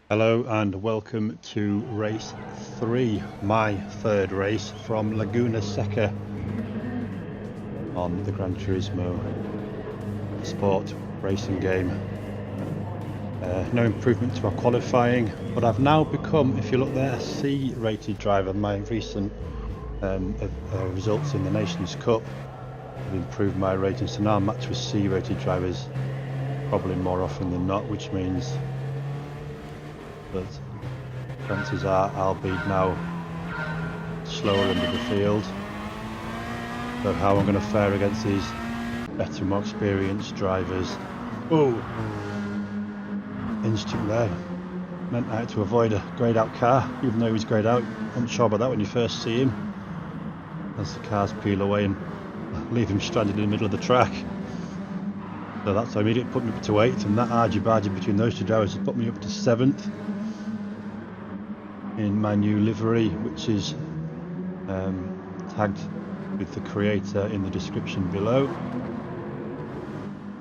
Hello and welcome to race 3, my third race from Laguna Seca on the Gran Turismo sport racing game. No improvement to our qualifying, but I've now become, if you look there, a C-rated driver. My recent results in the Nations Cup have improved my rating, so now I'm matched with C-rated drivers probably more often than not, which means that chances are I'll be now slower into the field. So how I'm going to fare against these better, more experienced drivers. Oh, instinct there. Meant I had to avoid a greyed out car, even though he was greyed out. I'm sure about that when you first see him, as the cars peel away and leave him stranded in the middle of the track. So that's how immediately put me up to 8th, and that argy-bargy between those two drivers has put me up to 7th in my new livery, which is tagged with the creator in the description below.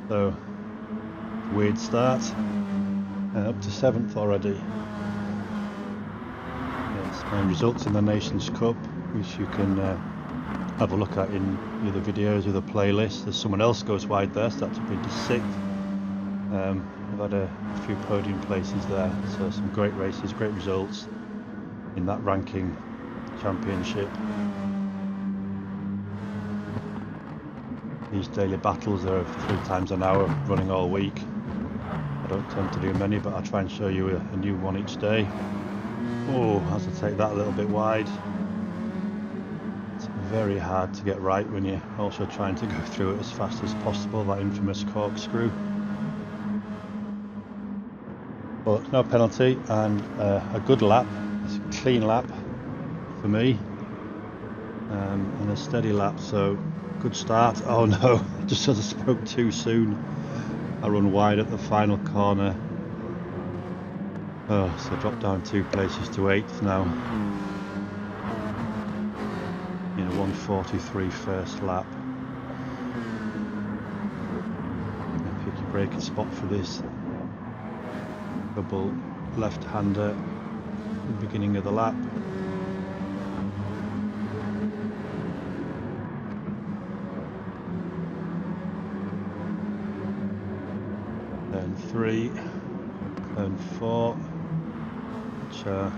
So, weird start. Up to 7th already. Yes, my results in the Nations Cup, which you can have a look at in either videos or the playlist. There's someone else goes wide there, so that's up into 6th. I've had a few podium places there, so some great races, great results in that ranking championship. These daily battles are 3 times an hour, running all week. I don't tend to do many, but I'll try and show you a new one each day. Oh, I have to take that a little bit wide. It's very hard to get right when you're also trying to go through it as fast as possible, that infamous corkscrew. But no penalty, and a good lap. It's a clean lap for me, and a steady lap, so good start. Oh no, just as I spoke too soon, I run wide at the final corner. Oh, so I dropped down 2 places to 8th now in a 1:43 first lap. Pick a braking spot for this double left-hander at the beginning of the lap. Turn 3, turn 4, which I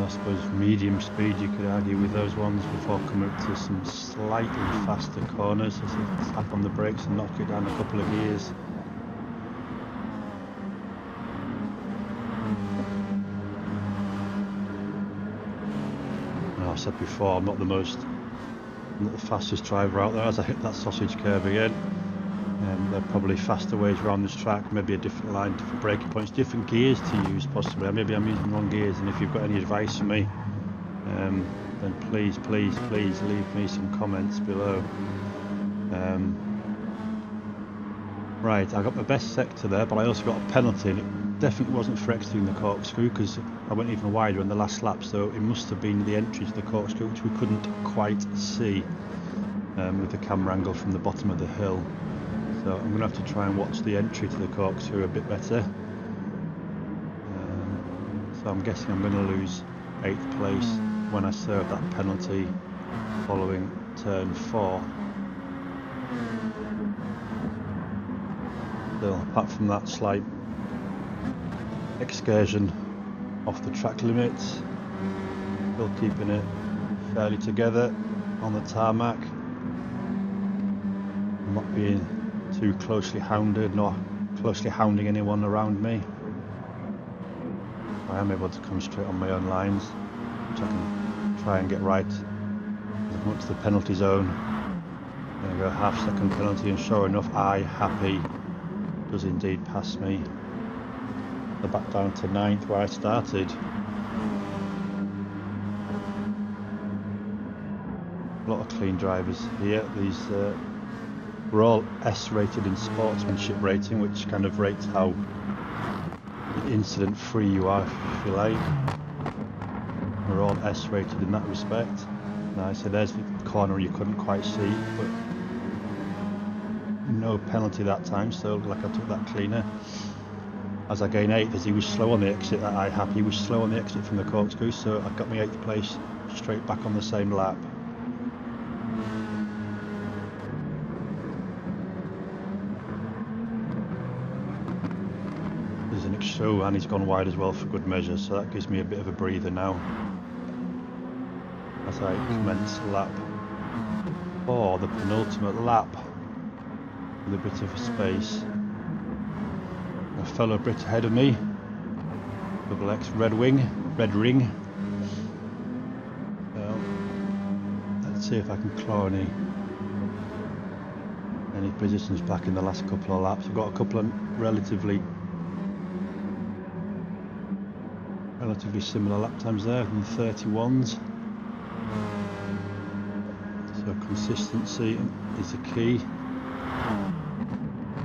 suppose medium speed you could argue with those ones, before coming up to some slightly faster corners. As I tap on the brakes and knock it down a couple of gears. I've said before, I'm not the fastest driver out there. As I hit that sausage curve again, there are probably faster ways around this track, maybe a different line, different braking points, different gears to use possibly. Maybe I'm using the wrong gears, and if you've got any advice for me, then please leave me some comments below. Right, I got my best sector there, but I also got a penalty, and it definitely wasn't for exiting the corkscrew, because I went even wider in the last lap, so it must have been the entry to the corkscrew, which we couldn't quite see with the camera angle from the bottom of the hill. So I'm going to have to try and watch the entry to the corkscrew a bit better. So I'm guessing I'm going to lose 8th place when I serve that penalty following turn 4. So apart from that slight excursion off the track limits, still keeping it fairly together on the tarmac. I'm not being too closely hounded, nor closely hounding anyone around me. I am able to concentrate on my own lines, which I can try and get right. As I come up to the penalty zone, there we go, half-second penalty, and sure enough, Happy does indeed pass me. So back down to 9th where I started. A lot of clean drivers here. These we're all S-rated in sportsmanship rating, which kind of rates how incident-free you are, if you like. We're all S-rated in that respect. Now, so there's the corner you couldn't quite see, but no penalty that time, so it looked like I took that cleaner. as I gain 8th, as he was slow on the exit that I had. He was slow on the exit from the corkscrew, so I got my 8th place straight back on the same lap. There's an extra, and he's gone wide as well for good measure, so that gives me a bit of a breather now as I commence lap 4, the penultimate lap, with a bit of a space. A fellow Brit ahead of me, double X red ring. Well, let's see if I can claw any positions back in the last couple of laps. I've got a couple of relatively similar lap times there, in the 31s. So consistency is the key.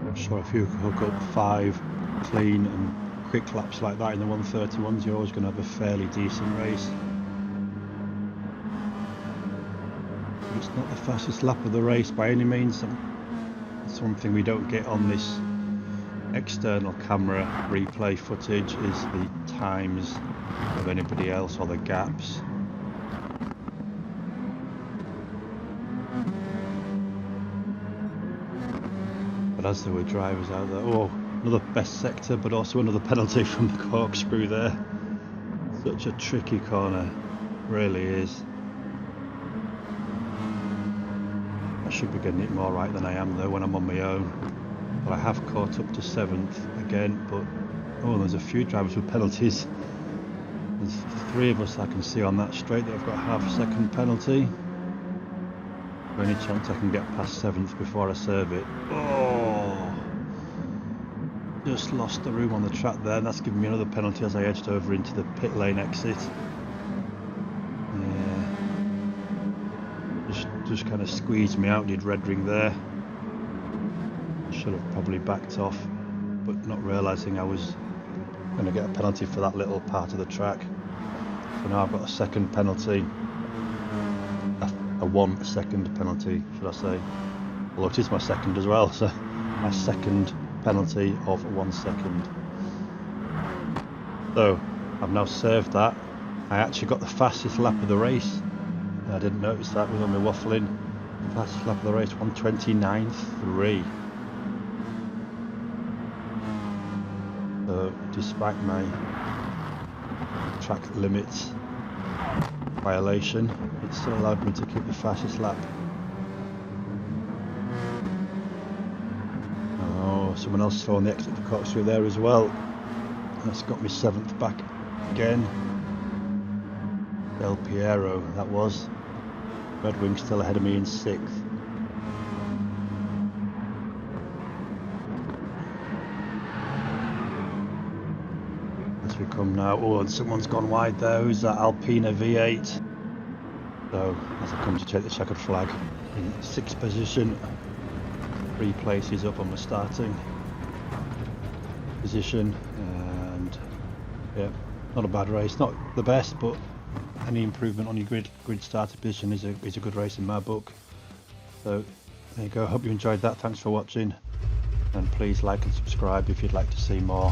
I'm sure if you hook up 5 clean and quick laps like that in the 131s, you're always going to have a fairly decent race. It's not the fastest lap of the race by any means. Something we don't get on this external camera replay footage is the times of anybody else or the gaps. But as there were drivers out there, oh, another best sector, but also another penalty from the corkscrew there. Such a tricky corner, really is. I should be getting it more right than I am though when I'm on my own. But I have caught up to 7th again, but oh, there's a few drivers with penalties. There's 3 of us I can see on that straight that have got half a second penalty. Any chance I can get past 7th before I serve it. Oh, just lost the room on the track there, and that's given me another penalty as I edged over into the pit lane exit. Yeah, just kind of squeezed me out, did red ring there. Should have probably backed off, but not realising I was going to get a penalty for that little part of the track. So now I've got a second penalty. A 1 second penalty, should I say. Although it is my second as well, so my second penalty of 1 second. So I've now served that. I actually got the fastest lap of the race. I didn't notice that with all my waffling. The fastest lap of the race, 1:29.3. So despite my track limits violation, it still allowed me to keep the fastest lap. Oh, someone else throwing the exit for corkscrew there as well. That's got me 7th back again. Del Piero, that was. Red Wing still ahead of me in 6th. As we come now, oh, and someone's gone wide there. Who's that? Alpina V8. So as I come to take the checkered flag in 6th position, 3 places up on the starting position, and yeah, not a bad race. Not the best, but any improvement on your grid starter position is a good race in my book. So there you go. Hope you enjoyed that. Thanks for watching, and please like and subscribe if you'd like to see more.